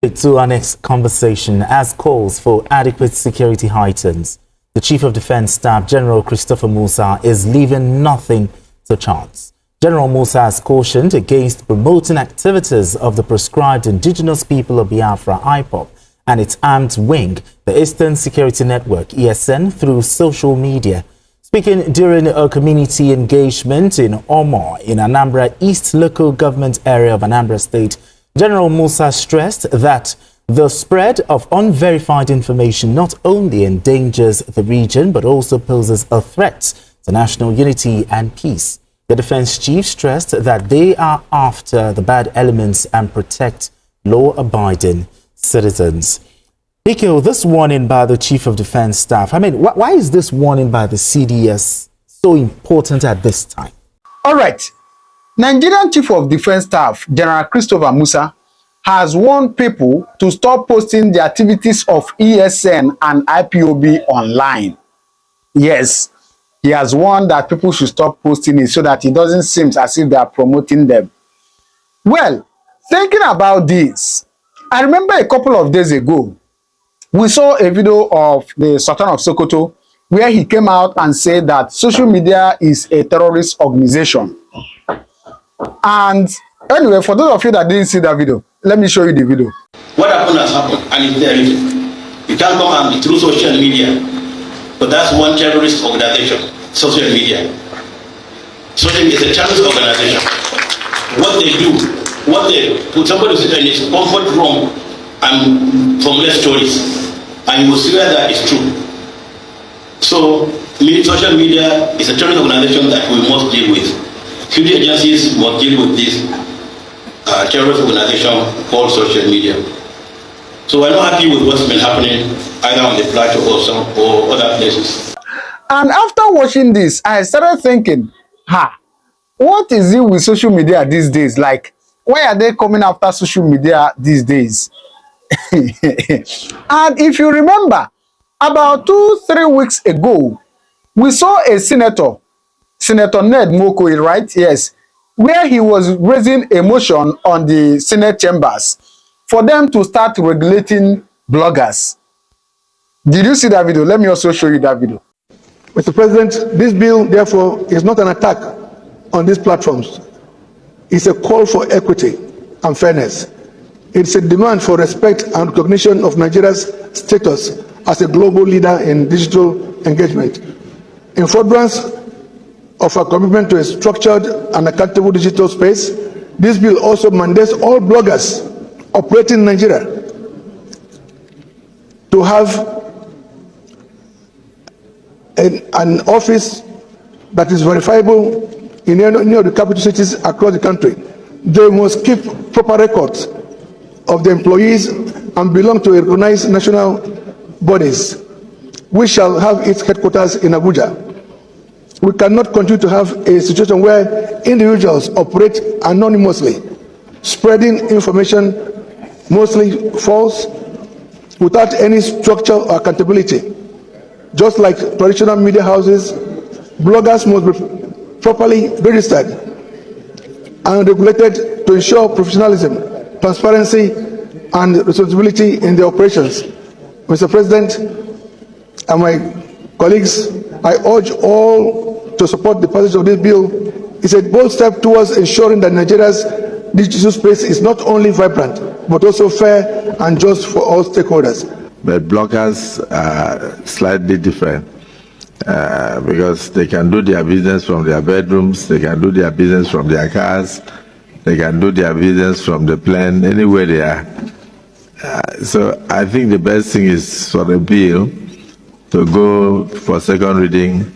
To our next conversation, as calls for adequate security heightens, the Chief of Defense Staff, General Christopher Musa, is leaving nothing to chance. General Musa has cautioned against promoting activities of the proscribed indigenous people of Biafra, Ipob, and its armed wing, the Eastern Security Network, ESN, through social media. Speaking during a community engagement in Omo, in Anambra East local government area of Anambra State, General Musa stressed that the spread of unverified information not only endangers the region but also poses a threat to national unity and peace. The defense chief stressed that they are after the bad elements and protect law-abiding citizens. Nikhil, this warning by the Chief of Defense Staff, I mean, why is this warning by the CDS so important at this time? All right. Nigerian Chief of Defense Staff, General Christopher Musa, has warned people to stop posting the activities of ESN and IPOB online. Yes, he has warned that people should stop posting it so that it doesn't seem as if they are promoting them. Well, thinking about this, I remember a couple of days ago, we saw a video of the Sultan of Sokoto where he came out and said that social media is a terrorist organization. And anyway, for those of you that didn't see that video, let me show you the video. What happened has happened, and it's there. You can't come and be through social media, but that's one terrorist organization, social media. Social media is a terrorist organization. What they do, what they put somebody to sit in his comfort room and formulate stories, and you will swear that it's true. So, social media is a terrorist organization that we must deal with. Security agencies must deal with this terrorist organization called social media. So we're not happy with what's been happening either on the plateau or other places. And after watching this, I started thinking, what is it with social media these days? Like, why are they coming after social media these days? And if you remember, about 2-3 weeks ago, we saw a Senator Ned Mokoi, right? Yes, where he was raising a motion on the Senate chambers for them to start regulating bloggers. Did you see that video? Let me also show you that video. Mr. President, this bill, therefore, is not an attack on these platforms. It's a call for equity and fairness. It's a demand for respect and recognition of Nigeria's status as a global leader in digital engagement. In furtherance of our commitment to a structured and accountable digital space, this bill also mandates all bloggers operating in Nigeria to have an office that is verifiable in any of the capital cities across the country. They must keep proper records of the employees and belong to a recognized national bodies, which shall have its headquarters in Abuja. We cannot continue to have a situation where individuals operate anonymously, spreading information mostly false, without any structure or accountability. Just like traditional media houses, bloggers must be properly registered and regulated to ensure professionalism, transparency, and responsibility in their operations. Mr. President and my colleagues, I urge all to support the passage of this bill. It's a bold step towards ensuring that Nigeria's digital space is not only vibrant, but also fair and just for all stakeholders. But bloggers are slightly different because they can do their business from their bedrooms, they can do their business from their cars, they can do their business from the plane, anywhere they are. So I think the best thing is for the bill to go for second reading,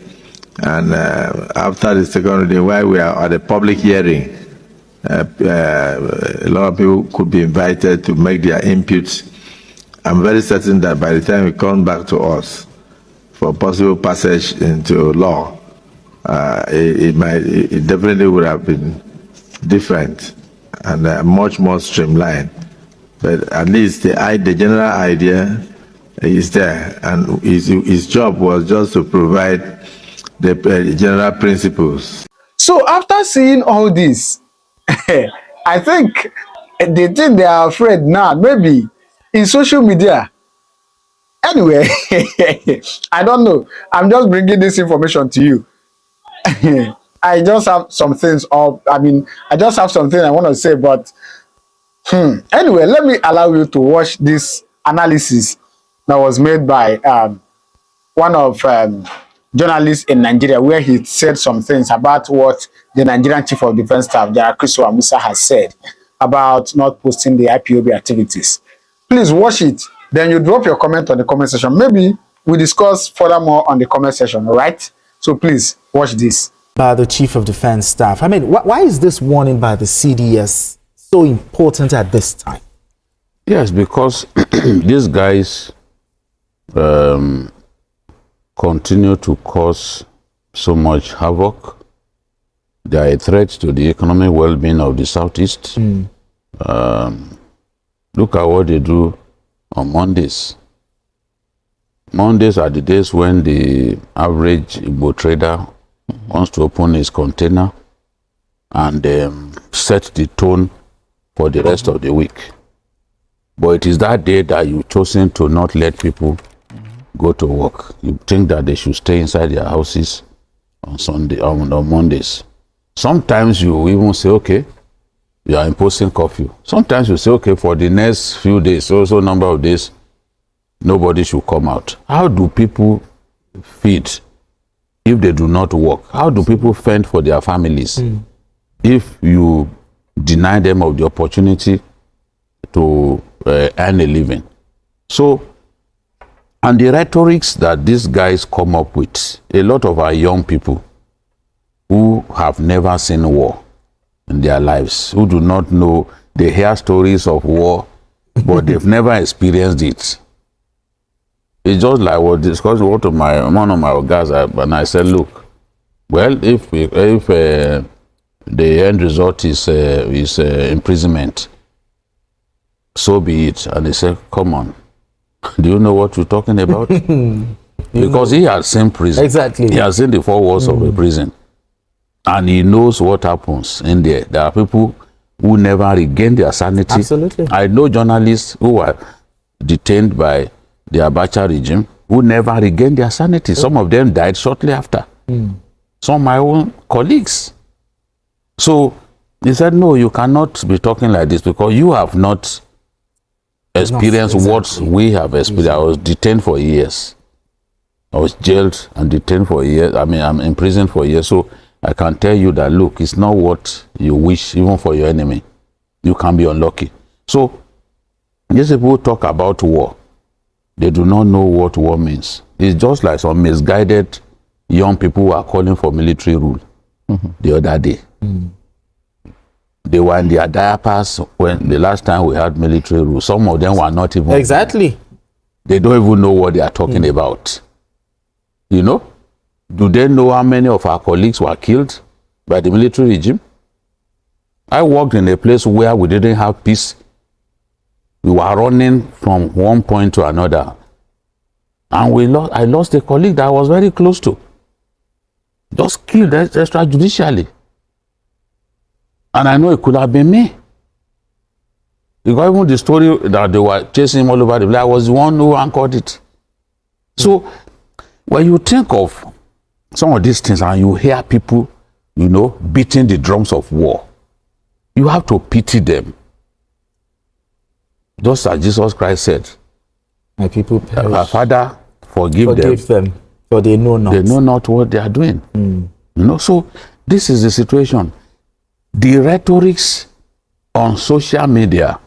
and after the second reading, while we are at a public hearing, a lot of people could be invited to make their inputs. I'm very certain that by the time it comes back to us for possible passage into law, it definitely would have been different and much more streamlined. But at least the general idea is there, and his job was just to provide the general principles. So after seeing all this, I think they think they are afraid now. Maybe in social media. Anyway, I don't know. I'm just bringing this information to you. I just have some things I just have something I want to say, but anyway, let me allow you to watch this analysis that was made by one of journalists in Nigeria, where he said some things about what the Nigerian Chief of Defense Staff, General Christopher Musa, has said about not posting the IPOB activities. Please watch it. Then you drop your comment on the comment section. Maybe we discuss furthermore on the comment section, all right? So please watch this. By the Chief of Defense Staff. I mean, why is this warning by the CDS so important at this time? Yes, because these guys continue to cause so much havoc. They are a threat to the economic well-being of the Southeast. Look at what they do on Mondays. Mondays are the days when the average Igbo trader wants to open his container and set the tone for the rest of the week. But it is that day that you've chosen to not let people go to work. You think that they should stay inside their houses on on Mondays. Sometimes you even say, okay, you are imposing curfew. Sometimes you say, okay, for the next few days, also number of days, nobody should come out. How do people feed if they do not work? How do people fend for their families if you deny them of the opportunity to earn a living? So, and the rhetorics that these guys come up with, a lot of our young people who have never seen war in their lives, who do not know, they hear stories of war, but they've never experienced it. It's just like what discussed one of my guys, and I said, look, well, if the end result is imprisonment, so be it. And they said, come on, do you know what you're talking about? Because he has seen prison. Exactly. He has seen the four walls of a prison. And he knows what happens in there. There are people who never regain their sanity. Absolutely. I know journalists who are detained by the Abacha regime who never regained their sanity. Some of them died shortly after. Some of my own colleagues. So he said, no, you cannot be talking like this because you have not experienced what we have experienced. I was detained for years. I was jailed and detained for years. I mean, I'm in prison for years. So I can tell you that, look, it's not what you wish, even for your enemy. You can be unlucky. So these people talk about war. They do not know what war means. It's just like some misguided young people who are calling for military rule the other day. They were in their diapers when the last time we had military rule. Some of them were not even. Exactly. They don't even know what they are talking about. You know? Do they know how many of our colleagues were killed by the military regime? I worked in a place where we didn't have peace. We were running from one point to another. And I lost a colleague that I was very close to. Just killed extrajudicially. And I know it could have been me. Because even the story that they were chasing him all over the place, I was the one who anchored it. So, when you think of some of these things and you hear people, you know, beating the drums of war, you have to pity them. Just as Jesus Christ said, My people perish. our Father, forgive them, for they know not. They know not what they are doing. You know, so this is the situation. The rhetorics on social media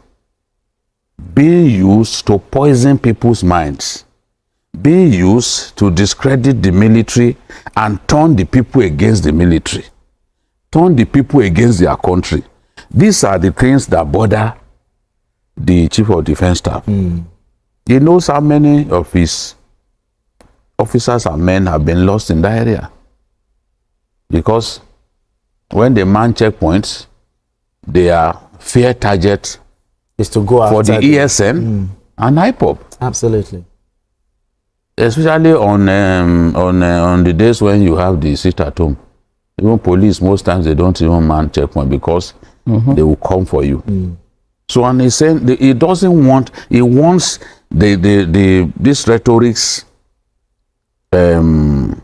being used to poison people's minds, being used to discredit the military and turn the people against the military, turn the people against their country. These are the things that bother the Chief of Defense Staff. He knows how many of his officers and men have been lost in that area. Because when they man checkpoints, they are fair target Is to go for the outside ESN and Ipob. Absolutely. Especially on the days when you have the sit at home. Even police, most times they don't even man checkpoint because they will come for you. So, and he's saying he doesn't want, he wants this rhetorics to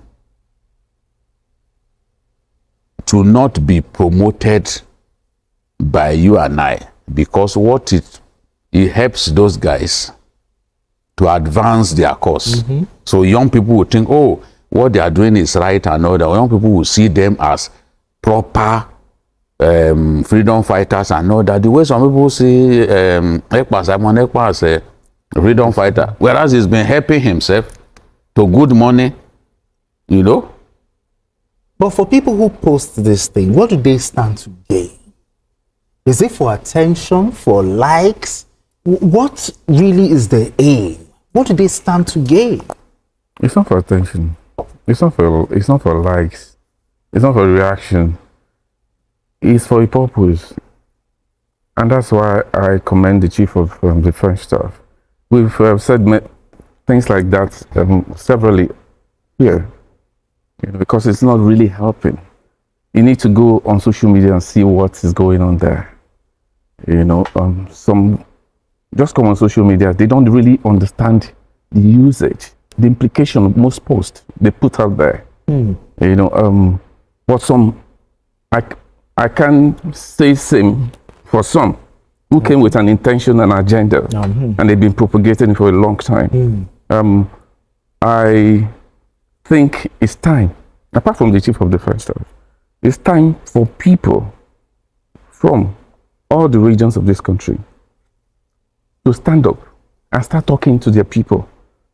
not be promoted by you and I, because what it helps those guys to advance their cause. So young people will think, oh, what they are doing is right, and all that. Young people will see them as proper freedom fighters and all that. The way some people see Simon Ekpa as a freedom fighter, whereas he's been helping himself to good money, you know. But for people who post this thing, what do they stand to gain? Is it for attention, for likes? What really is the aim? What do they stand to gain? It's not for attention. It's not for likes. It's not for reaction. It's for a purpose. And that's why I commend the Chief of Defense Staff. We've said things like that severally here, because it's not really helping. You need to go on social media and see what is going on there. Some just come on social media, they don't really understand the usage, the implication of most posts they put out there. But some, I can say same for some who came with an intention and agenda, and they've been propagating it for a long time. I think it's time, apart from the Chief of Defense Staff, it's time for people from all the regions of this country to stand up and start talking to their people.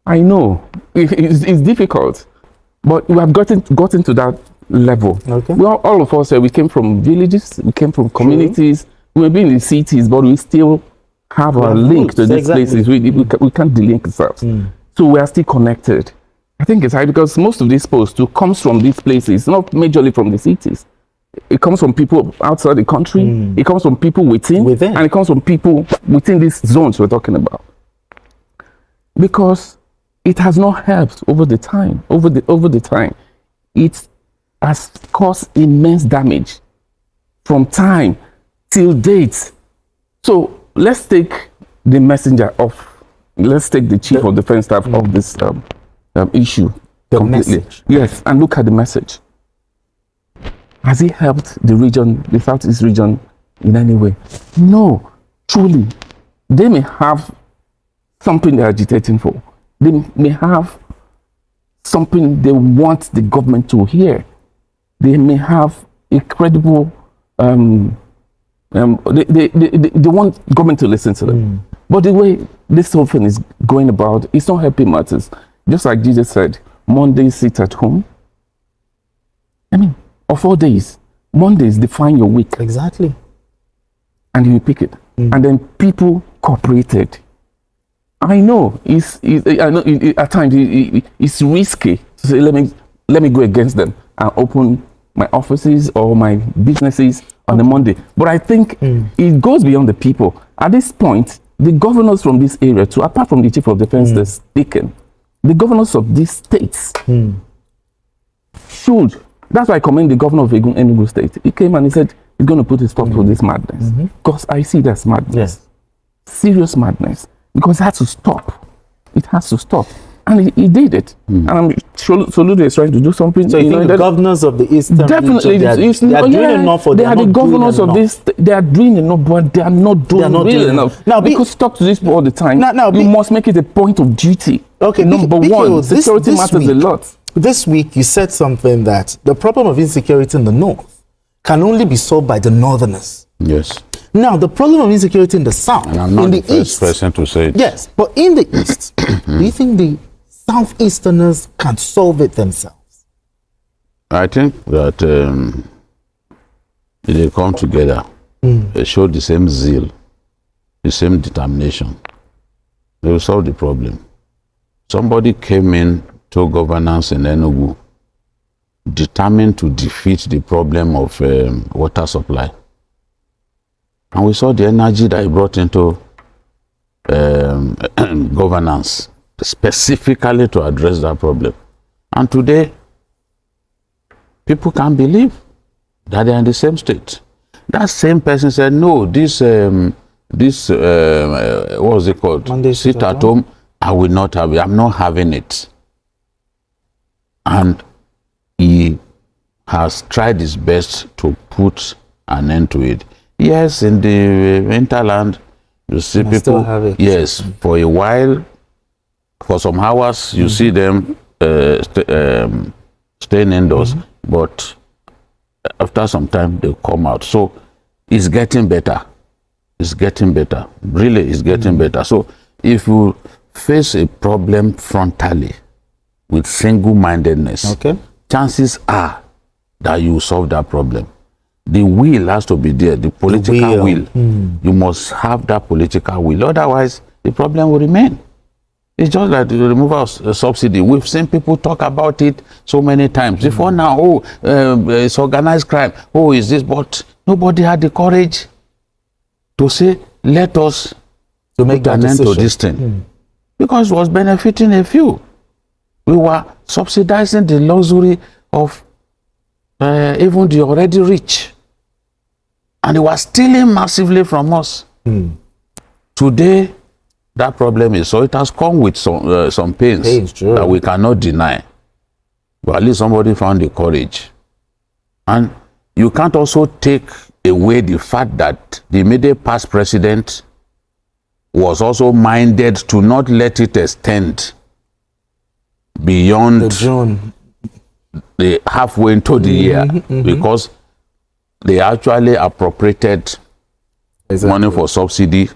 I know it's difficult, but we have gotten to that level. Okay. Well, all of us, we came from villages, we came from communities, we may be in the cities, but we still have a link to these places. We can't delink ourselves. So we are still connected. I think it's hard because most of these posts too comes from these places, not majorly from the cities. It comes from people outside the country, it comes from people within, and it comes from people within these zones we're talking about. Because it has not helped over the time. Over the time, it has caused immense damage from time till date. So let's take the messenger off. Let's take the Chief of Defense Staff of this issue completely. Message. Yes, and look at the message. Has it helped the region, the Southeast region, in any way? No, truly. They may have something they're agitating for. They may have something they want the government to hear. They may have a credible, they want government to listen to them. But the way this whole thing is going about, it's not helping matters. Just like Jesus said, Monday sit at home. Of 4 days, Mondays define your week. Exactly. And you pick it. And then people cooperated. I know at times it's risky to say, let me go against them and open my offices or my businesses on a Monday. But I think it goes beyond the people. At this point, the governors from this area, too, apart from the Chief of Defense that's taken, the governors of these states should. That's why I commend the governor of Enugu State. He came and he said he's going to put a stop to this madness. Because I see that's madness. Yes. Serious madness. Because it has to stop. It has to stop. And he did it. And I'm Soludo is trying to do something. So you think the governors of the Eastern definitely region, they are doing enough for them? They are the governors of this. They are doing enough, but they are not doing really enough. Now, because talk to this all the time. You must make it a point of duty. Okay, number one, security matters a lot. This week, you said something that the problem of insecurity in the north can only be solved by the northerners. Yes. Now, the problem of insecurity in the south, and I'm not in the first person to say it. Yes, but in the east, do you think the southeasterners can solve it themselves? I think that if they come together, they show the same zeal, the same determination, they will solve the problem. Somebody came in to governance in Enugu, determined to defeat the problem of water supply. And we saw the energy that he brought into governance, specifically to address that problem. And today, people can't believe that they are in the same state. That same person said, no, this this, what was it called? Monday sit at home. I will not have it. I'm not having it. And he has tried his best to put an end to it. Yes, in the hinterland, you see people still have it. Yes, for a while, for some hours, you see them staying indoors, but after some time, they come out. So it's getting better. It's getting better. Really, it's getting better. So if you face a problem frontally with single-mindedness, chances are that you solve that problem. The will has to be there, the political will. You must have that political will. Otherwise, the problem will remain. It's just like the removal of subsidy. We've seen people talk about it so many times. Before now, it's organized crime. Oh, is this? But nobody had the courage to say, let us make an end to this thing. Because it was benefiting a few. We were subsidizing the luxury of even the already rich. And they were stealing massively from us. Today, that problem is, so it has come with some pains that we cannot deny. But at least somebody found the courage. And you can't also take away the fact that the immediate past president was also minded to not let it extend beyond the halfway into the year, because they actually appropriated money for subsidy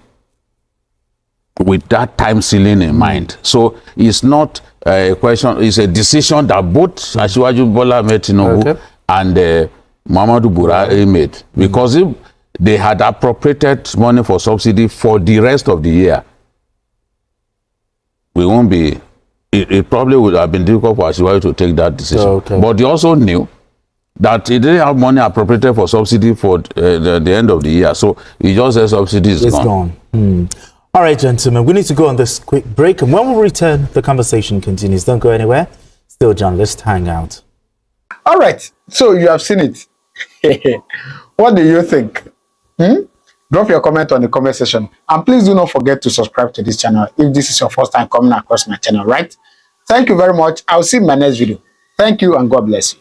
with that time ceiling in mind. So it's not a question, it's a decision that both Asiwaju Bola Ahmed Tinubu and Muhammadu Buhari made. Because if they had appropriated money for subsidy for the rest of the year, we won't be, it probably would have been difficult for Asiwaju to take that decision. But they also knew that he didn't have money appropriated for subsidy for the end of the year. So he just said subsidy is gone. All right, gentlemen, we need to go on this quick break. And when we return, the conversation continues. Don't go anywhere. Still, John, let's hang out. All right. So you have seen it. What do you think? Drop your comment on the comment section. And please do not forget to subscribe to this channel if this is your first time coming across my channel, right? Thank you very much. I'll see you in my next video. Thank you and God bless you.